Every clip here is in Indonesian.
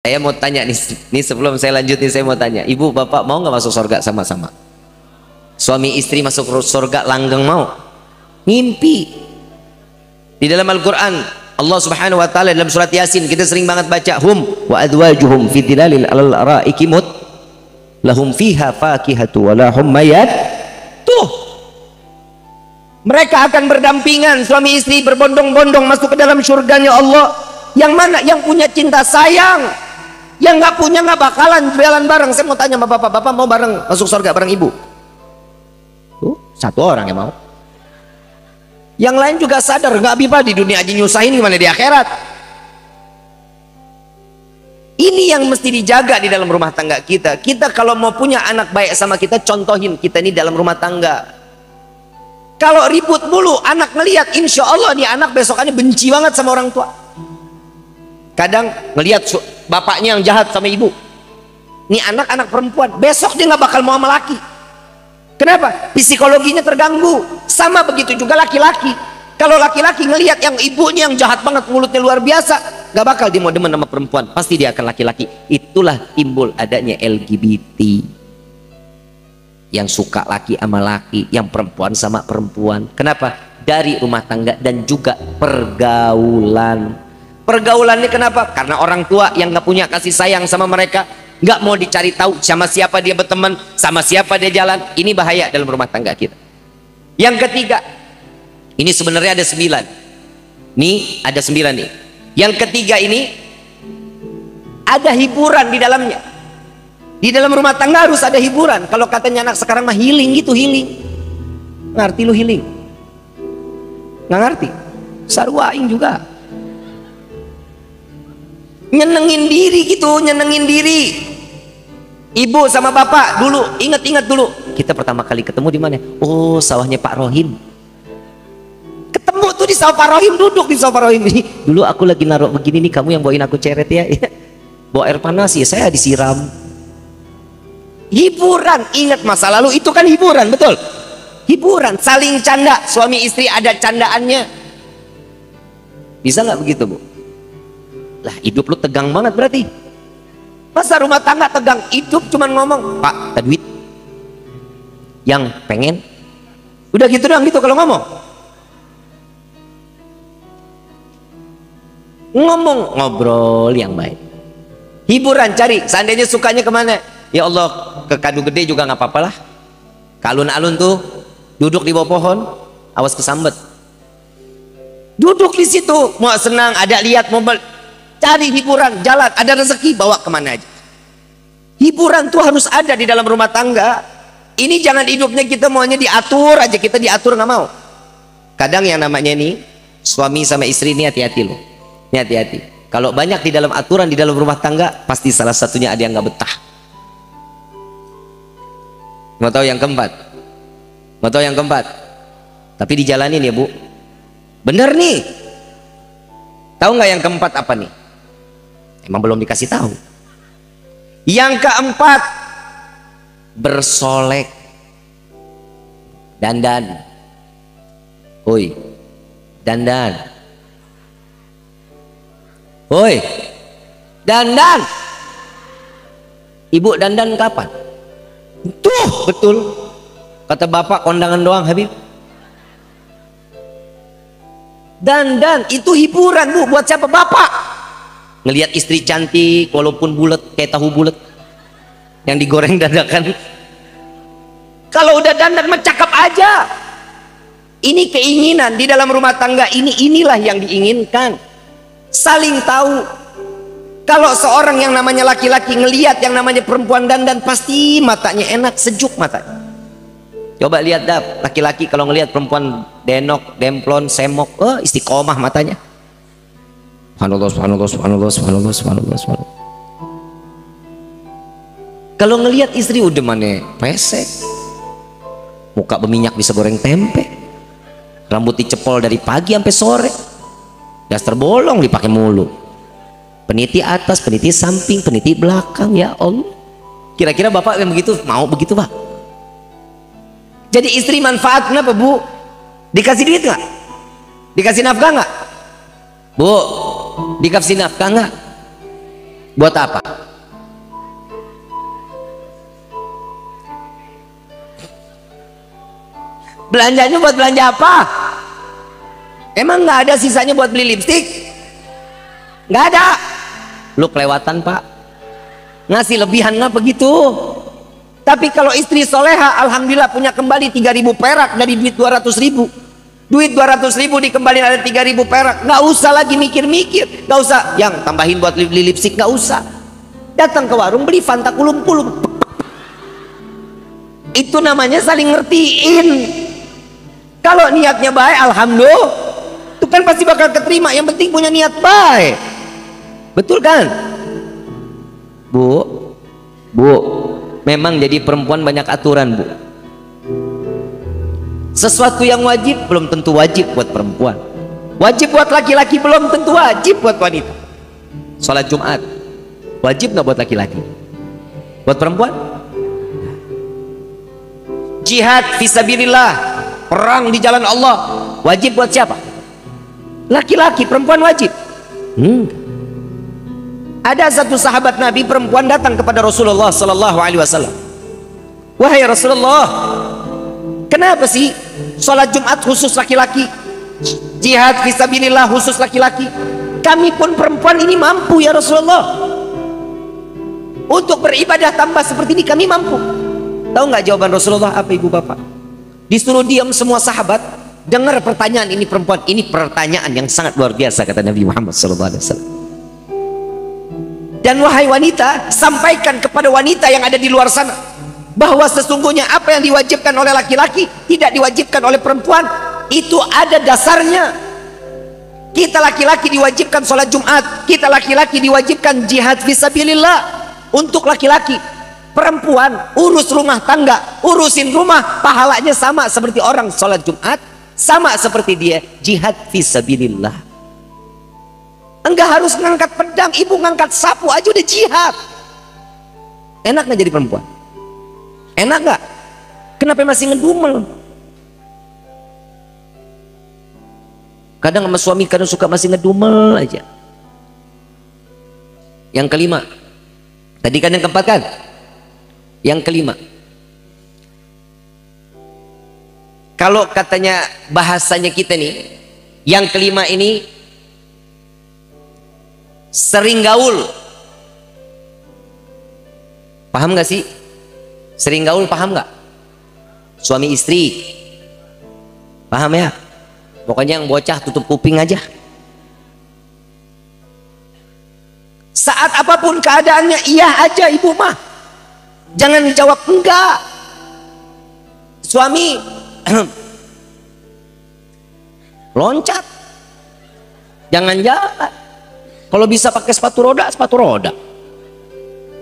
Saya mau tanya nih sebelum saya lanjut nih, saya mau tanya, ibu bapak mau nggak masuk surga sama-sama? Suami istri masuk surga langgeng mau? Ngimpi. Di dalam Al-Quran Allah subhanahu wa ta'ala dalam surat Yasin kita sering banget baca, hum wa adwajuhum fi dhilalil alal araiki mut lahum fiha fakihatu wa lahum mayat. Tuh, mereka akan berdampingan suami istri berbondong-bondong masuk ke dalam surganya Allah. Yang mana? Yang punya cinta sayang. Yang nggak punya nggak bakalan jalan bareng. Saya mau tanya sama bapak, bapak mau bareng masuk surga bareng ibu? Tuh, satu orang yang mau. Yang lain juga sadar, nggak bisa di dunia aja nyusahin, gimana di akhirat. Ini yang mesti dijaga di dalam rumah tangga kita. Kita kalau mau punya anak baik sama kita, contohin kita ini dalam rumah tangga. Kalau ribut mulu, anak ngelihat, insya Allah nih anak besokannya benci banget sama orang tua. Kadang ngelihat bapaknya yang jahat sama ibu, nih anak-anak perempuan besok dia nggak bakal mau sama laki. Kenapa? Psikologinya terganggu. Sama begitu juga laki-laki. Kalau laki-laki ngelihat yang ibunya yang jahat banget, mulutnya luar biasa, nggak bakal dia mau demen sama perempuan, pasti dia akan laki-laki. Itulah timbul adanya LGBT, yang suka laki sama laki, yang perempuan sama perempuan. Kenapa? Dari rumah tangga dan juga pergaulan. Pergaulannya kenapa? Karena orang tua yang nggak punya kasih sayang sama mereka, nggak mau dicari tahu sama siapa dia berteman, sama siapa dia jalan. Ini bahaya dalam rumah tangga kita. Yang ketiga, ini sebenarnya ada 9. Nih ada 9 nih. Yang ketiga ini ada hiburan di dalamnya. Di dalam rumah tangga harus ada hiburan. Kalau katanya anak sekarang mah healing gitu, healing. Ngerti lu healing? Nggak ngerti? Sarwaing juga. Nyenengin diri gitu, nyenengin diri. Ibu sama bapak dulu, ingat-ingat dulu. Kita pertama kali ketemu di mana? Oh, sawahnya Pak Rohim. Ketemu tuh di sawah Pak Rohim, duduk di sawah Pak Rohim. Dulu aku lagi naruh begini nih, kamu yang bawain aku ceret ya. Bawa air panas ya, saya disiram. Hiburan, ingat masa lalu itu kan hiburan, betul? Hiburan, saling canda, suami istri ada candaannya. Bisa nggak begitu, Bu? Lah hidup lu tegang banget berarti. Masa rumah tangga tegang? Hidup cuman ngomong, Pak, ada duit yang pengen, udah gitu doang gitu. Kalau ngomong ngobrol yang baik, hiburan, cari. Seandainya sukanya kemana? Ya Allah, ke Kadu Gede juga nggak apa-apa lah. Ke alun-alun tuh, duduk di bawah pohon, awas kesambet. Duduk di situ, mau senang, ada lihat mobil. Cari hiburan, jalan, ada rezeki, bawa kemana aja. Hiburan tuh harus ada di dalam rumah tangga. Ini jangan hidupnya kita maunya diatur aja, kita diatur nggak mau. Kadang yang namanya nih suami sama istri ini hati-hati loh. Ini hati-hati. Kalau banyak di dalam aturan di dalam rumah tangga, pasti salah satunya ada yang nggak betah. Mau tahu yang keempat? Mau tahu yang keempat? Tapi dijalanin ya Bu. Bener nih. Tahu nggak yang keempat apa nih? Emang belum dikasih tahu. Yang keempat, bersolek, dandan. Woi, dandan. Woi, dandan. Ibu dandan kapan? Tuh, betul. Kata bapak kondangan doang, Habib. Dandan itu hiburan, Bu. Buat siapa? Bapak. Ngelihat istri cantik walaupun bulat kayak tahu bulat yang digoreng dadakan. Kalau udah dandan mah cakep aja. Ini keinginan di dalam rumah tangga ini, inilah yang diinginkan. Saling tahu. Kalau seorang yang namanya laki-laki ngelihat yang namanya perempuan dandan, pasti matanya enak, sejuk matanya. Coba lihat dah laki-laki kalau ngelihat perempuan denok, demplon, semok, oh istiqomah matanya. Subhanallah, subhanallah, subhanallah, subhanallah, subhanallah, subhanallah. Kalau ngelihat istri udah mana pesek, muka berminyak bisa goreng tempe, rambut dicepol dari pagi sampai sore, daster bolong dipakai mulu, peniti atas, peniti samping, peniti belakang. Ya Allah, kira-kira bapak yang begitu mau begitu Pak? Jadi istri manfaat kenapa Bu? Dikasih duit nggak? Dikasih nafkah nggak? Bu, dikasih nafkah nggak? Buat apa? Belanjanya buat belanja apa? Emang nggak ada sisanya buat beli lipstik? Nggak ada. Lu kelewatan pak, ngasih lebihan nggak begitu? Tapi kalau istri soleha, alhamdulillah punya kembali 3.000 perak dari duit 200.000. Duit 200.000 dikembaliin ada 3.000 perak. Nggak usah lagi mikir-mikir, nggak usah yang tambahin buat beli lipstik, nggak usah. Datang ke warung beli Fanta kulum-kulum. Itu namanya saling ngertiin. Kalau niatnya baik, alhamdulillah, itu kan pasti bakal keterima. Yang penting punya niat baik. Betul kan? Bu, memang jadi perempuan banyak aturan, Bu. Sesuatu yang wajib belum tentu wajib buat perempuan. Wajib buat laki-laki belum tentu wajib buat wanita. Sholat Jumat wajib nggak buat laki-laki? Buat perempuan? Jihad fisabilillah, perang di jalan Allah, wajib buat siapa? Laki-laki. Perempuan wajib? Ada satu sahabat Nabi perempuan datang kepada Rasulullah Sallallahu Alaihi Wasallam. Wahai Rasulullah, kenapa sih sholat Jumat khusus laki-laki, jihad fisabilillah khusus laki-laki? Kami pun perempuan ini mampu ya Rasulullah, untuk beribadah tambah seperti ini kami mampu. Tahu nggak jawaban Rasulullah apa, ibu bapak? Disuruh diam semua sahabat, dengar pertanyaan ini perempuan. Ini pertanyaan yang sangat luar biasa, kata Nabi Muhammad SAW. Dan wahai wanita, sampaikan kepada wanita yang ada di luar sana bahwa sesungguhnya apa yang diwajibkan oleh laki-laki tidak diwajibkan oleh perempuan. Itu ada dasarnya. Kita laki-laki diwajibkan sholat Jumat, kita laki-laki diwajibkan jihad fisabilillah untuk laki-laki. Perempuan urus rumah tangga, urusin rumah, pahalanya sama seperti orang sholat Jumat, sama seperti dia jihad fisabilillah. Enggak harus ngangkat pedang, ibu ngangkat sapu aja udah jihad. Enak nggak jadi perempuan? Enak nggak? Kenapa masih ngedumel? Kadang sama suami kadang suka masih ngedumel aja. Yang kelima, tadi kan yang keempat kan? Yang kelima, kalau katanya bahasanya kita nih, yang kelima ini sering gaul. Paham gak sih? Sering gaul, paham gak? Suami istri, paham ya? Pokoknya yang bocah tutup kuping aja. Saat apapun keadaannya iya aja ibu mah, jangan dijawab enggak. Suami loncat, jangan jalan. Kalau bisa pakai sepatu roda, sepatu roda.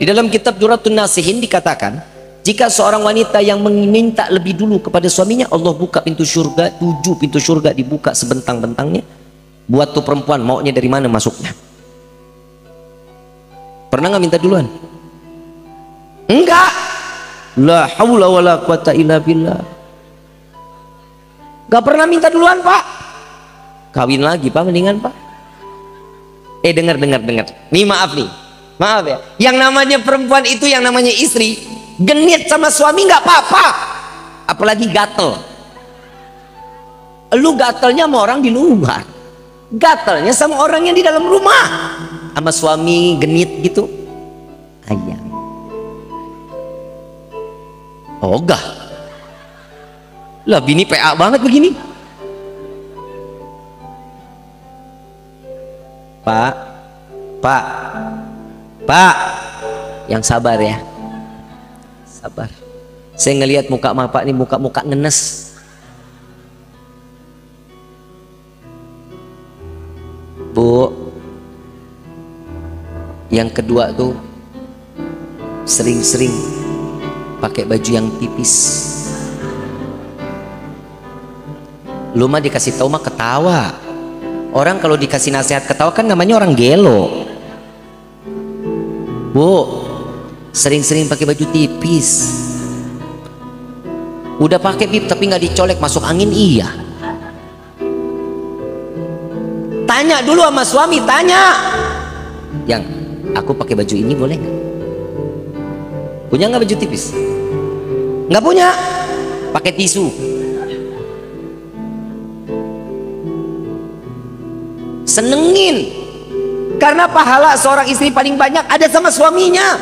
Di dalam kitab Duratun Nasihin dikatakan, jika seorang wanita yang meminta lebih dulu kepada suaminya, Allah buka pintu surga, 7 pintu surga dibuka sebentang-bentangnya. Buat tuh perempuan maunya dari mana masuknya. Pernah nggak minta duluan? Enggak. La haula wala quwata illa billah. Gak pernah minta duluan pak. Kawin lagi pak, mendingan pak. Dengar. Nih maaf ya. Yang namanya perempuan itu, yang namanya istri, genit sama suami nggak apa-apa. Apalagi gatel. Lu gatelnya sama orang di luar, gatelnya sama orang yang di dalam rumah. Sama suami genit gitu, ayam. Ogah. Lah bini PA banget begini. Pak, yang sabar ya, sabar. Saya ngelihat muka bapak ini muka ngenes. Bu, yang kedua tuh sering-sering pakai baju yang tipis. Lu mah dikasih tahu mah ketawa. Orang kalau dikasih nasihat ketawa kan namanya orang gelo. Bu, sering-sering pakai baju tipis. Udah pakai bib tapi nggak dicolek, masuk angin iya. Tanya dulu sama suami, tanya. Yang aku pakai baju ini boleh nggak? Punya nggak baju tipis? Nggak punya, pakai tisu. Senengin, karena pahala seorang istri paling banyak ada sama suaminya.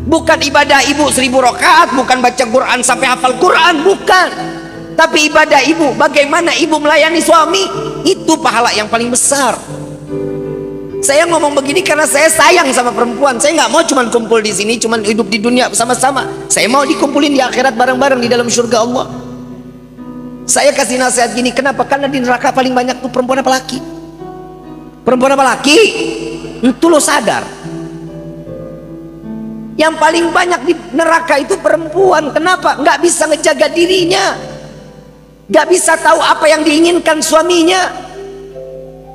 Bukan ibadah ibu 1000 rakaat, bukan baca Quran sampai hafal Quran, bukan. Tapi ibadah ibu, bagaimana ibu melayani suami, itu pahala yang paling besar. Saya ngomong begini karena saya sayang sama perempuan. Saya nggak mau cuman kumpul di sini, cuman hidup di dunia sama-sama. Saya mau dikumpulin di akhirat bareng-bareng di dalam surga Allah. Saya kasih nasihat gini, kenapa? Karena di neraka paling banyak tuh perempuan apa laki? Perempuan apa laki? Itu lo sadar. Yang paling banyak di neraka itu perempuan. Kenapa? Nggak bisa ngejaga dirinya, nggak bisa tahu apa yang diinginkan suaminya.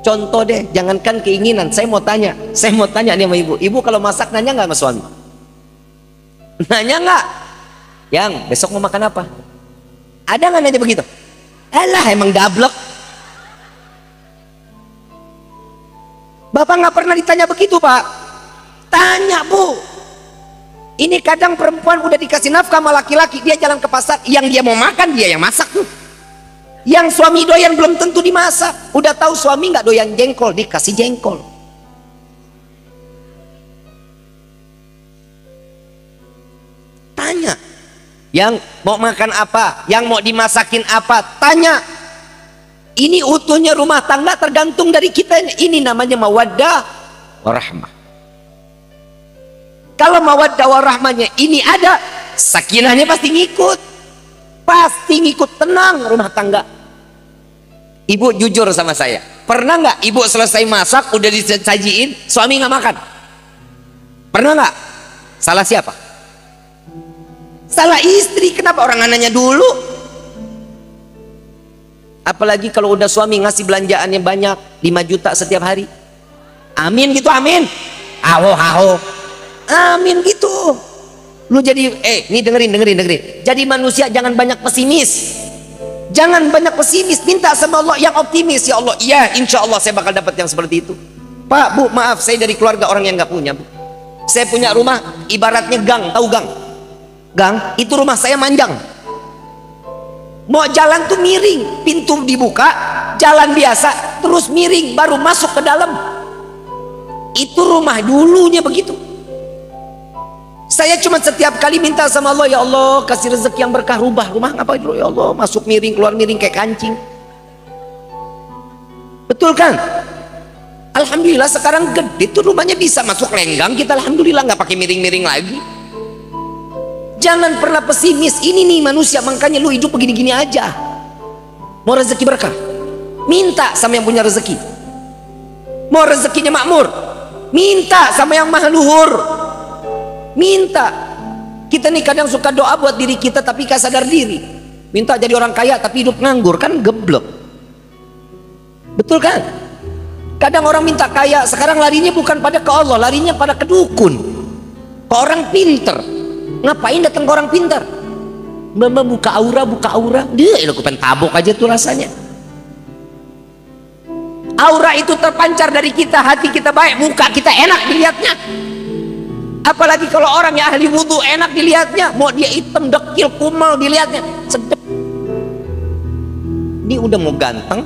Contoh deh, jangankan keinginan. Saya mau tanya nih sama ibu. Ibu kalau masak nanya nggak sama suami? Nanya nggak? Yang besok mau makan apa? Ada nggak nanya begitu? Alah, emang gablek. Bapak nggak pernah ditanya begitu, Pak. Tanya, Bu. Ini kadang perempuan udah dikasih nafkah sama laki-laki, dia jalan ke pasar, yang dia mau makan dia yang masak tuh. Yang suami doyan belum tentu dimasak. Udah tahu suami nggak doyan jengkol, dikasih jengkol. Tanya, yang mau makan apa, yang mau dimasakin apa, tanya. Ini utuhnya rumah tangga tergantung dari kita. Ini namanya mawaddah warahmah. Kalau mawaddah warahmahnya ini ada, sakinahnya pasti ngikut. Pasti ngikut, tenang rumah tangga. Ibu jujur sama saya, pernah nggak ibu selesai masak udah disajiin suami nggak makan? Pernah nggak? Salah siapa? Salah istri. Kenapa orang nanya dulu? Apalagi kalau udah suami ngasih belanjaannya banyak, 5 juta setiap hari. Amin gitu, amin. Aho. Amin gitu. Lu jadi, nih dengerin. Jadi manusia jangan banyak pesimis. Jangan banyak pesimis, minta sama Allah yang optimis. Ya Allah, iya insya Allah saya bakal dapat yang seperti itu. Pak, Bu, maaf saya dari keluarga orang yang nggak punya, Bu. Saya punya rumah ibaratnya gang, tahu gang? Gang, itu rumah saya manjang. Mau jalan tuh miring, pintu dibuka, jalan biasa, terus miring, baru masuk ke dalam. Itu rumah dulunya begitu. Saya cuma setiap kali minta sama Allah, ya Allah kasih rezeki yang berkah, rubah rumah apa itu, ya Allah, masuk miring, keluar miring kayak kancing. Betul kan? Alhamdulillah sekarang gede tuh rumahnya, bisa masuk lenggang kita, alhamdulillah nggak pakai miring-miring lagi. Jangan pernah pesimis. Ini nih manusia, makanya lu hidup begini-gini aja. Mau rezeki berkah, minta sama yang punya rezeki. Mau rezekinya makmur, minta sama yang maha luhur. Minta. Kita nih kadang suka doa buat diri kita tapi gak sadar diri. Minta jadi orang kaya tapi hidup nganggur, kan geblek. Betul kan? Kadang orang minta kaya, sekarang larinya bukan pada ke Allah, larinya pada ke dukun, ke orang pinter. Ngapain datang ke orang pintar? Mama buka aura, dia aku pengen tabok aja tuh rasanya. Aura itu terpancar dari kita, hati kita baik, muka kita enak dilihatnya. Apalagi kalau orang yang ahli wudhu, enak dilihatnya. Mau dia hitam, dekil, kumal, dilihatnya sedep. Ini udah mau ganteng,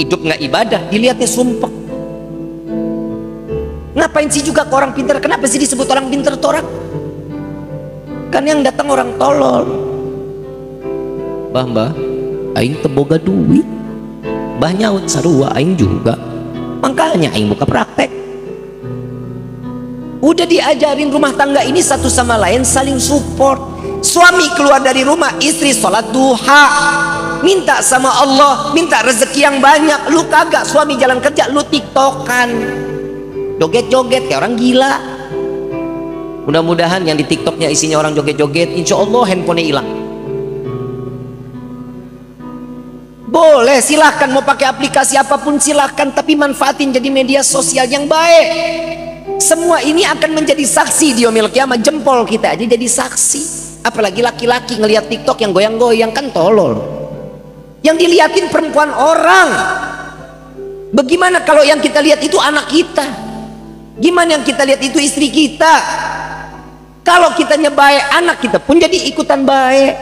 hidup nggak ibadah, dilihatnya sumpek. Ngapain sih juga ke orang pintar? Kenapa sih disebut orang pintar tuh orang? Kan yang datang orang tolol. Mbah, aing teboga duit. Mbah nyaut sarua aing juga. Makanya aing buka praktek. Udah diajarin rumah tangga ini satu sama lain saling support. Suami keluar dari rumah, istri sholat duha, minta sama Allah, minta rezeki yang banyak. Lu kagak, suami jalan kerja, lu tiktokan, joget-joget kayak orang gila. Mudah-mudahan yang di TikToknya isinya orang joget-joget, insya Allah handphonenya hilang. Boleh, silahkan mau pakai aplikasi apapun silahkan, tapi manfaatin jadi media sosial yang baik. Semua ini akan menjadi saksi di yaumil qiyamah. Jempol kita aja jadi saksi. Apalagi laki-laki ngelihat TikTok yang goyang-goyang, kan tolol. Yang dilihatin perempuan orang. Bagaimana kalau yang kita lihat itu anak kita? Gimana yang kita lihat itu istri kita. Kalau kitanya baik, anak kita pun jadi ikutan baik.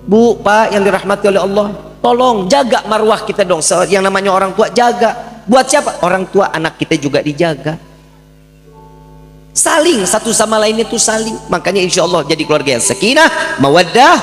Bu, Pak yang dirahmati oleh Allah, tolong jaga marwah kita dong. Yang namanya orang tua, jaga. Buat siapa? Orang tua, anak kita juga dijaga. Saling, satu sama lain itu saling. Makanya insya Allah jadi keluarga yang sakinah, mawaddah,